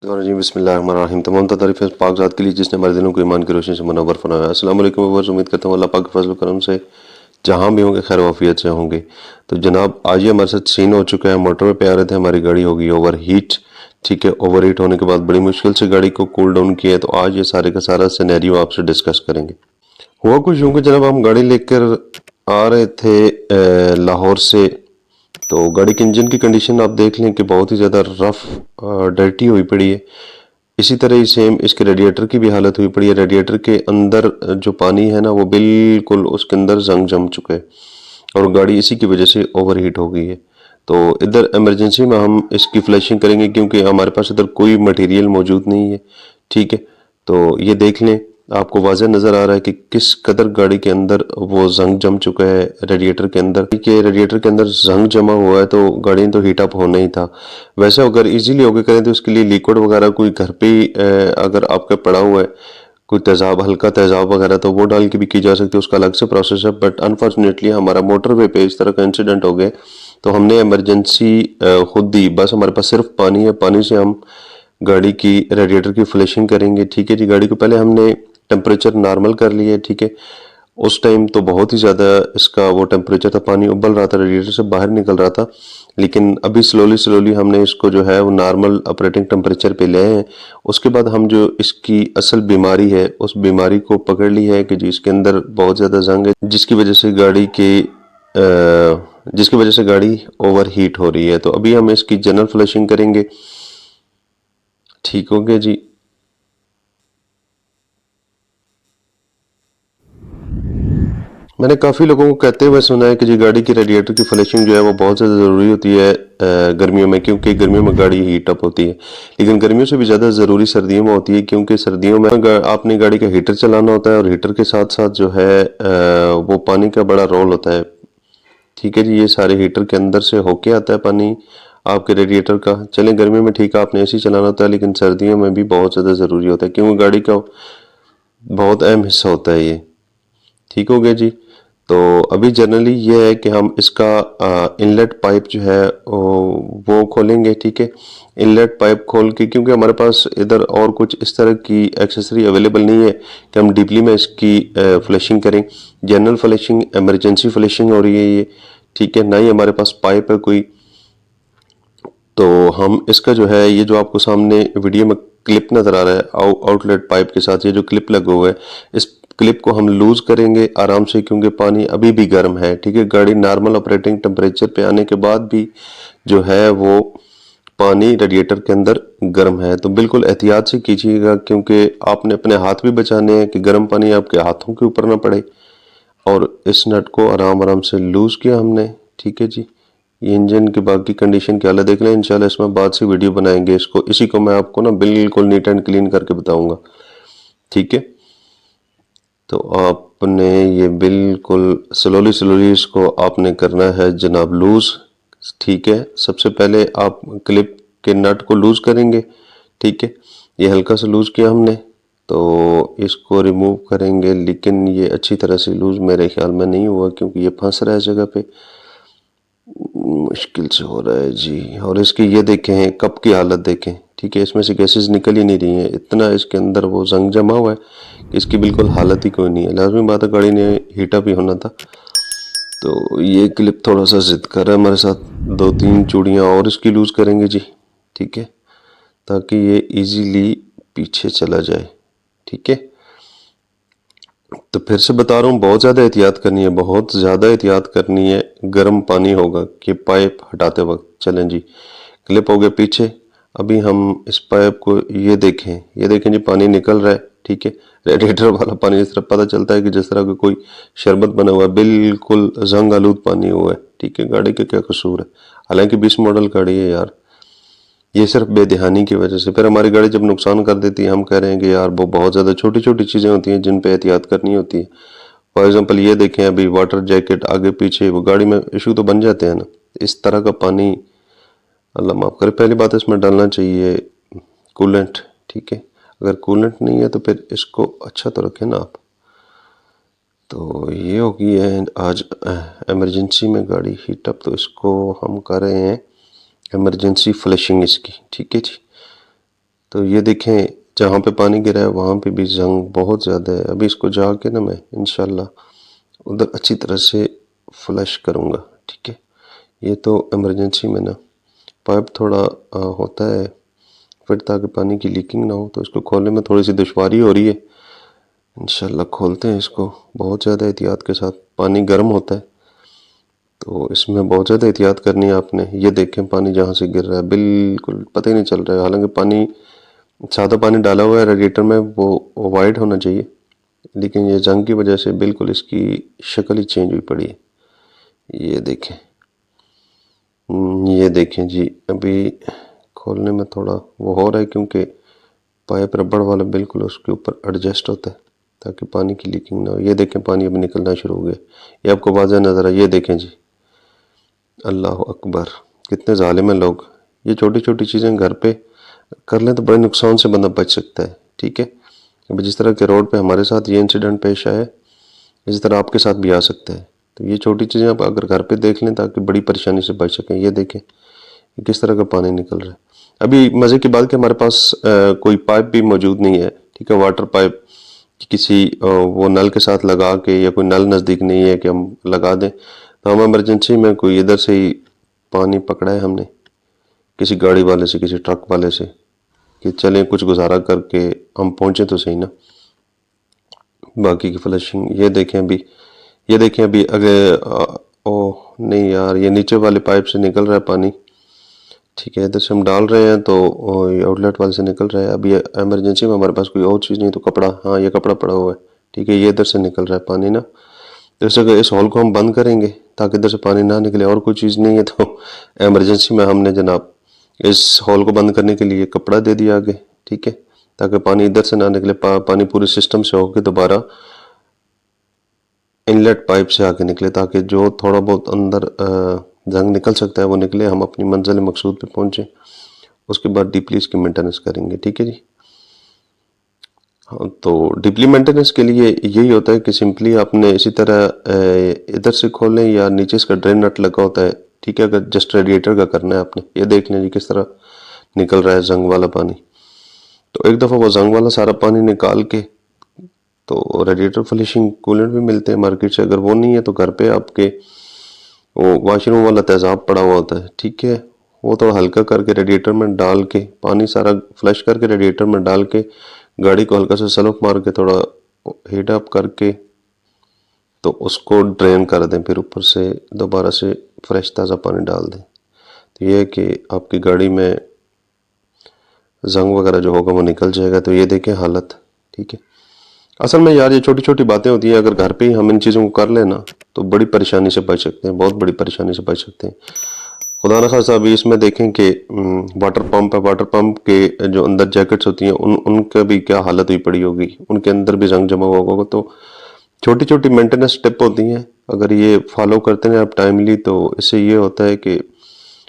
और जी बिस्मिल्लाहिर्रहमानिर्रहीम। तमाम तारीफ़ें पाक ज़ात के लिए जिसने हमारे दिलों को ईमान की रोशनी से मुनव्वर फरमाया। अस्सलाम वालेकुम व्यूअर्स, उम्मीद करता हूँ अल्लाह पाक के फजल करम से जहाँ भी होंगे खैर वाफियत से होंगे। तो जनाब आज ये हमारे साथ सीन हो चुका है, मोटरवे पे आ रहे थे, हमारी गाड़ी होगी ओवर हीट। ठीक है, ओवर हीट होने के बाद बड़ी मुश्किल से गाड़ी को कूल डाउन किया है। तो आज ये सारे का सारा सिनेरियो आपसे डिस्कस करेंगे। हुआ कुछ यूँ कि जनाब हम गाड़ी लेकर आ रहे थे लाहौर से। तो गाड़ी के इंजन की कंडीशन आप देख लें कि बहुत ही ज़्यादा रफ डर्टी हुई पड़ी है। इसी तरह ही सेम इसके रेडिएटर की भी हालत हुई पड़ी है। रेडिएटर के अंदर जो पानी है ना वो बिल्कुल उसके अंदर जंग जम चुका है और गाड़ी इसी की वजह से ओवर हीट हो गई है। तो इधर इमरजेंसी में हम इसकी फ्लैशिंग करेंगे क्योंकि हमारे पास इधर कोई मटेरियल मौजूद नहीं है। ठीक है, तो ये देख लें, आपको वाज़ह नज़र आ रहा है कि किस कदर गाड़ी के अंदर वो जंग जम चुका है। रेडिएटर के अंदर के रेडिएटर के अंदर जंग जमा हुआ है तो गाड़ी तो हीट अप होना ही था। वैसे अगर इजीली होके करें तो उसके लिए लिक्विड वगैरह कोई घर पे ही अगर आपके पड़ा हुआ है कोई तेज़ाब, हल्का तेज़ाब वगैरह, तो वो डाल के भी की जा सकती है, उसका अलग से प्रोसेस है। बट अनफॉर्चुनेटली हमारा मोटरवे पे इस तरह का इंसिडेंट हो गया तो हमने इमरजेंसी खुद दी। बस हमारे पास सिर्फ पानी है, पानी से हम गाड़ी की रेडिएटर की फ्लैशिंग करेंगे। ठीक है जी, गाड़ी को पहले हमने टेम्परेचर नॉर्मल कर लिया है। ठीक है, उस टाइम तो बहुत ही ज़्यादा इसका वो टेम्परेचर था, पानी उबल रहा था, रेडिएटर से बाहर निकल रहा था। लेकिन अभी स्लोली हमने इसको जो है वो नॉर्मल ऑपरेटिंग टेम्परेचर पे ले आए हैं। उसके बाद हम जो इसकी असल बीमारी है उस बीमारी को पकड़ ली है कि जी इसके अंदर बहुत ज़्यादा जंग है जिसकी वजह से गाड़ी ओवर हीट हो रही है। तो अभी हम इसकी जनरल फ्लशिंग करेंगे। ठीक हो गया जी। मैंने काफ़ी लोगों को कहते हुए सुना है कि जी गाड़ी की रेडिएटर की फ्लशिंग जो है वो बहुत ज़्यादा ज़रूरी होती है गर्मियों में, क्योंकि गर्मियों में गाड़ी हीट अप होती है। लेकिन गर्मियों से भी ज़्यादा ज़रूरी सर्दियों में होती है, क्योंकि सर्दियों में आपने गाड़ी का हीटर चलाना होता है और हीटर के साथ साथ जो है वो पानी का बड़ा रोल होता है। ठीक है जी, ये सारे हीटर के अंदर से होके आता है पानी आपके रेडिएटर का। चलें गर्मियों में ठीक है आपने एसी चलाना होता है, लेकिन सर्दियों में भी बहुत ज़्यादा ज़रूरी होता है क्योंकि गाड़ी का बहुत अहम हिस्सा होता है ये। ठीक हो गया जी। तो अभी जनरली ये है कि हम इसका इनलेट पाइप जो है वो खोलेंगे। ठीक है, इनलेट पाइप खोल के, क्योंकि हमारे पास इधर और कुछ इस तरह की एक्सेसरी अवेलेबल नहीं है कि हम डीपली में इसकी फ्लशिंग करें। जनरल फ्लशिंग, इमरजेंसी फ्लशिंग हो रही है ये। ठीक है, ना ही हमारे पास पाइप है कोई। तो हम इसका जो है ये जो आपको सामने वीडियो में क्लिप नज़र आ रहा है आउटलेट पाइप के साथ ये जो क्लिप लगा हुआ है, इस क्लिप को हम लूज करेंगे आराम से, क्योंकि पानी अभी भी गर्म है। ठीक है, गाड़ी नॉर्मल ऑपरेटिंग टेम्परेचर पे आने के बाद भी जो है वो पानी रेडिएटर के अंदर गर्म है। तो बिल्कुल एहतियात से कीजिएगा, क्योंकि आपने अपने हाथ भी बचाने हैं कि गर्म पानी आपके हाथों के ऊपर ना पड़े। और इस नट को आराम आराम से लूज किया हमने। ठीक है जी, ये इंजन की बाकी कंडीशन क्या हालत देख लें। इंशाल्लाह इसमें बाद से वीडियो बनाएंगे इसको, इसी को मैं आपको ना बिल्कुल नीट एंड क्लीन करके बताऊंगा। ठीक है, तो आपने ये बिल्कुल स्लोली इसको आपने करना है जनाब लूज। ठीक है, सबसे पहले आप क्लिप के नट को लूज करेंगे। ठीक है, ये हल्का सा लूज किया हमने, तो इसको रिमूव करेंगे। लेकिन ये अच्छी तरह से लूज मेरे ख्याल में नहीं हुआ, क्योंकि ये फंस रहा है जगह पे, मुश्किल से हो रहा है जी। और इसकी ये देखें कप की हालत देखें। ठीक है, इसमें से गैसेस निकल ही नहीं रही हैं, इतना इसके अंदर वो जंग जमा हुआ है कि इसकी बिल्कुल हालत ही कोई नहीं है। लाजमी बात है, गाड़ी ने हीटअप ही होना था। तो ये क्लिप थोड़ा सा जिद कर रहा है हमारे साथ, 2-3 चूड़ियाँ और इसकी लूज करेंगे जी। ठीक है, ताकि ये इजीली पीछे चला जाए। ठीक है, तो फिर से बता रहा हूँ, बहुत ज़्यादा एहतियात करनी है, बहुत ज़्यादा एहतियात करनी है। गर्म पानी होगा कि पाइप हटाते वक्त। चलें जी, क्लिप हो गया पीछे। अभी हम इस पाइप को ये देखें जी, पानी निकल रहा है। ठीक है, रेडिएटर वाला पानी इस तरह पता चलता है कि जिस तरह का कोई शरबत बना हुआ है, बिल्कुल जंग आलूद पानी हुआ है। ठीक है, गाड़ी का क्या कसूर है, हालांकि 20 मॉडल गाड़ी है यार। ये सिर्फ बेध्यानी की वजह से फिर हमारी गाड़ी जब नुकसान कर देती है, हम कह रहे हैं कि यार वो बहुत ज़्यादा छोटी छोटी चीज़ें होती हैं जिन पे एहतियात करनी होती है। फॉर एग्जांपल ये देखें, अभी वाटर जैकेट आगे पीछे, वो गाड़ी में इशू तो बन जाते हैं ना। इस तरह का पानी, अल्लाह माफ़ करे, पहली बात इसमें डालना चाहिए कूलेंट। ठीक है, अगर कूलेंट नहीं है तो फिर इसको अच्छा तो रखें ना आप। तो ये होगी है आज इमरजेंसी में गाड़ी हीटअप, तो इसको हम कर रहे हैं इमरजेंसी फ्लशिंग इसकी। ठीक है जी, तो ये देखें जहाँ पे पानी गिरा है वहाँ पे भी जंग बहुत ज़्यादा है। अभी इसको जाके ना मैं इंशाल्लाह उधर अच्छी तरह से फ्लश करूँगा, ठीक है। ये तो इमरजेंसी में ना पाइप थोड़ा होता है फिर, ताकि पानी की लीकिंग ना हो, तो इसको खोलने में थोड़ी सी दुश्वारी हो रही है। इंशाल्लाह खोलते हैं इसको बहुत ज़्यादा एहतियात के साथ। पानी गर्म होता है तो इसमें बहुत ज़्यादा एहतियात करनी है आपने। ये देखें पानी जहाँ से गिर रहा है बिल्कुल पता ही नहीं चल रहा है, हालांकि पानी सादा पानी डाला हुआ है रेडिएटर में, वो वाइट होना चाहिए, लेकिन ये जंग की वजह से बिल्कुल इसकी शक्ल ही चेंज हुई पड़ी है। ये देखें, ये देखें जी, अभी खोलने में थोड़ा वो हो रहा है क्योंकि पाइप रबड़ वाला बिल्कुल उसके ऊपर एडजस्ट होता है ताकि पानी की लीकिंग ना हो। ये देखें पानी अब निकलना शुरू हो गया, ये आपको वाज़ह नज़र आए। ये देखें जी, अल्लाह अकबर, कितने ज़ालिम हैं लोग। ये छोटी छोटी चीज़ें घर पे कर लें तो बड़े नुकसान से बंदा बच सकता है, ठीक है। अब जिस तरह के रोड पे हमारे साथ ये इंसिडेंट पेश आया, इस तरह आपके साथ भी आ सकता है। तो ये छोटी चीज़ें आप अगर घर पे देख लें ताकि बड़ी परेशानी से बच सकें। ये देखें किस तरह का पानी निकल रहा है। अभी मज़े की बात कि हमारे पास कोई पाइप भी मौजूद नहीं है, ठीक है, वाटर पाइप किसी वो नल के साथ लगा के, या कोई नल नज़दीक नहीं है कि हम लगा दें। तो हम इमरजेंसी में कोई इधर से ही पानी पकड़ा है हमने किसी गाड़ी वाले से, किसी ट्रक वाले से, कि चलें कुछ गुजारा करके हम पहुँचे तो सही ना। बाकी की फ्लशिंग ये देखें अभी, ये देखें अभी अगर ओह नहीं यार, ये नीचे वाले पाइप से निकल रहा है पानी, ठीक है। इधर से हम डाल रहे हैं तो आउटलेट वाले से निकल रहा है। अभी एमरजेंसी में हमारे पास कोई और चीज़ नहीं तो कपड़ा, हाँ ये कपड़ा पड़ा हुआ है, ठीक है। ये इधर से निकल रहा है पानी ना, तो इस जगह इस हॉल को हम बंद करेंगे ताकि इधर से पानी ना निकले, और कोई चीज़ नहीं है। तो एमरजेंसी में हमने जनाब इस हॉल को बंद करने के लिए कपड़ा दे दिया आगे, ठीक है, ताकि पानी इधर से ना निकले। पानी पूरे सिस्टम से होकर दोबारा इनलेट पाइप से आके निकले, ताकि जो थोड़ा बहुत अंदर जंग निकल सकता है वो निकले, हम अपनी मंजिल मकसूद पे पहुँचे। उसके बाद डीपली इसकी मेंटेनेंस करेंगे, ठीक है जी। हाँ, तो डीपली मेंटेनेंस के लिए यही होता है कि सिंपली आपने इसी तरह इधर से खोलें या नीचे इसका ड्रेन नट लगा होता है, ठीक है। अगर जस्ट रेडिएटर का करना है आपने, ये देख लें जी किस तरह निकल रहा है जंग वाला पानी। तो एक दफ़ा वो जंग वाला सारा पानी निकाल के, तो रेडिएटर फिनिशिंग कूलेंट भी मिलते हैं मार्केट से, अगर वो नहीं है तो घर पे आपके वो वॉशरूम वाला तेज़ाब पड़ा हुआ होता है, ठीक है। वो थोड़ा हल्का करके रेडिएटर में डाल के, पानी सारा फ्लश करके रेडिएटर में डाल के, गाड़ी को हल्का सा स्लोप मार के थोड़ा हीट अप करके, तो उसको ड्रेन कर दें, फिर ऊपर से दोबारा से फ्रेश ताज़ा पानी डाल दें। तो ये है कि आपकी गाड़ी में जंग वगैरह जो होगा वो निकल जाएगा। तो ये देखें हालत, ठीक है। असल में यार ये छोटी छोटी बातें होती हैं, अगर घर पे ही हम इन चीज़ों को कर लेना तो बड़ी परेशानी से बच सकते हैं, बहुत बड़ी परेशानी से बच सकते हैं। खुदा न खासा अभी इसमें देखें कि वाटर पंप है, वाटर पंप के जो अंदर जैकेट्स होती हैं उनका भी क्या हालत हुई पड़ी होगी, उनके अंदर भी जंग जमा हुआ होगा। तो छोटी छोटी मेंटेनेंस स्टेप होती हैं, अगर ये फॉलो करते हैं आप टाइमली, तो इससे ये होता है कि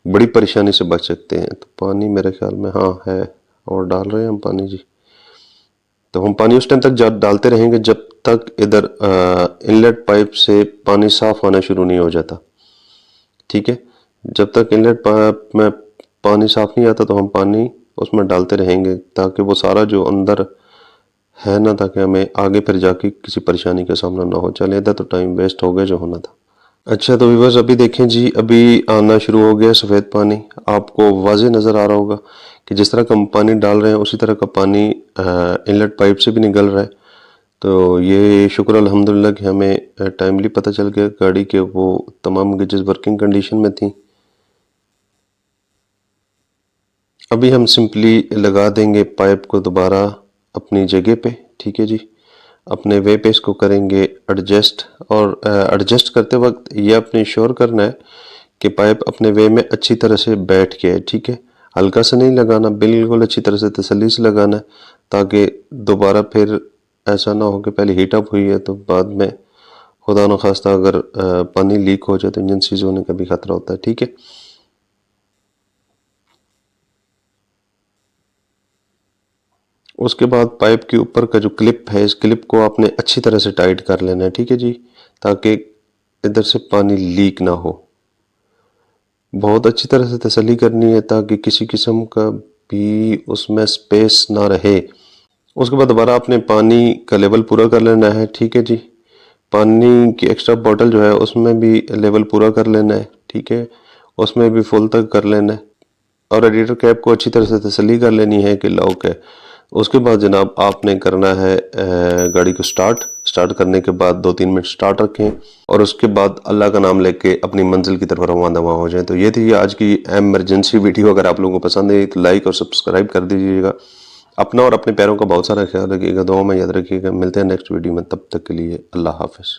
बड़ी परेशानी से बच सकते हैं। तो पानी मेरे ख्याल में हाँ है, और डाल रहे हैं हम पानी जी। तो हम पानी उस टाइम तक डालते रहेंगे जब तक इधर इनलेट पाइप से पानी साफ आना शुरू नहीं हो जाता, ठीक है। जब तक इनलेट पाइप में पानी साफ नहीं आता तो हम पानी उसमें डालते रहेंगे, ताकि वो सारा जो अंदर है ना, ताकि हमें आगे फिर जाके किसी परेशानी का सामना ना हो। चले इधर तो टाइम वेस्ट हो गया जो होना था। अच्छा तो व्यूअर्स अभी देखें जी, अभी आना शुरू हो गया सफ़ेद पानी, आपको वाज़े नज़र आ रहा होगा कि जिस तरह का हम पानी डाल रहे हैं उसी तरह का पानी इनलेट पाइप से भी निकल रहा है। तो ये शुक्र अल्हम्दुलिल्लाह कि हमें टाइमली पता चल गया गाड़ी के वो तमाम गेजेस वर्किंग कंडीशन में थी। अभी हम सिंपली लगा देंगे पाइप को दोबारा अपनी जगह पे, ठीक है जी। अपने वे पे इसको करेंगे एडजस्ट, और एडजस्ट करते वक्त ये अपने श्योर करना है कि पाइप अपने वे में अच्छी तरह से बैठ के है, ठीक है। हल्का से नहीं लगाना, बिल्कुल अच्छी तरह से तसल्ली से लगाना है, ताकि दोबारा फिर ऐसा ना हो कि पहले हीट अप हुई है तो बाद में खुदा न खास्ता अगर पानी लीक हो जाए तो इंजन सीज होने का भी खतरा होता है, ठीक है। उसके बाद पाइप के ऊपर का जो क्लिप है, इस क्लिप को आपने अच्छी तरह से टाइट कर लेना है, ठीक है जी, ताकि इधर से पानी लीक ना हो। बहुत अच्छी तरह से तसल्ली करनी है ताकि किसी किस्म का भी उसमें स्पेस ना रहे। उसके बाद दोबारा आपने पानी का लेवल पूरा कर लेना है, ठीक है जी। पानी की एक्स्ट्रा बॉटल जो है उसमें भी लेवल पूरा कर लेना है, ठीक है, उसमें भी फुल तक कर लेना है और रेडिएटर कैप को अच्छी तरह से तसल्ली कर लेनी है कि लॉक है। उसके बाद जनाब आपने करना है गाड़ी को स्टार्ट करने के बाद 2-3 मिनट स्टार्ट रखें और उसके बाद अल्लाह का नाम लेके अपनी मंजिल की तरफ रवाना दवा हो जाए। तो ये थी आज की एमरजेंसी वीडियो। अगर आप लोगों को पसंद आई तो लाइक और सब्सक्राइब कर दीजिएगा। अपना और अपने पैरों का बहुत सारा ख्याल रखिएगा, दुआ में याद रखिएगा। मिलते हैं नेक्स्ट वीडियो में, तब तक के लिए अल्लाह हाफिज़।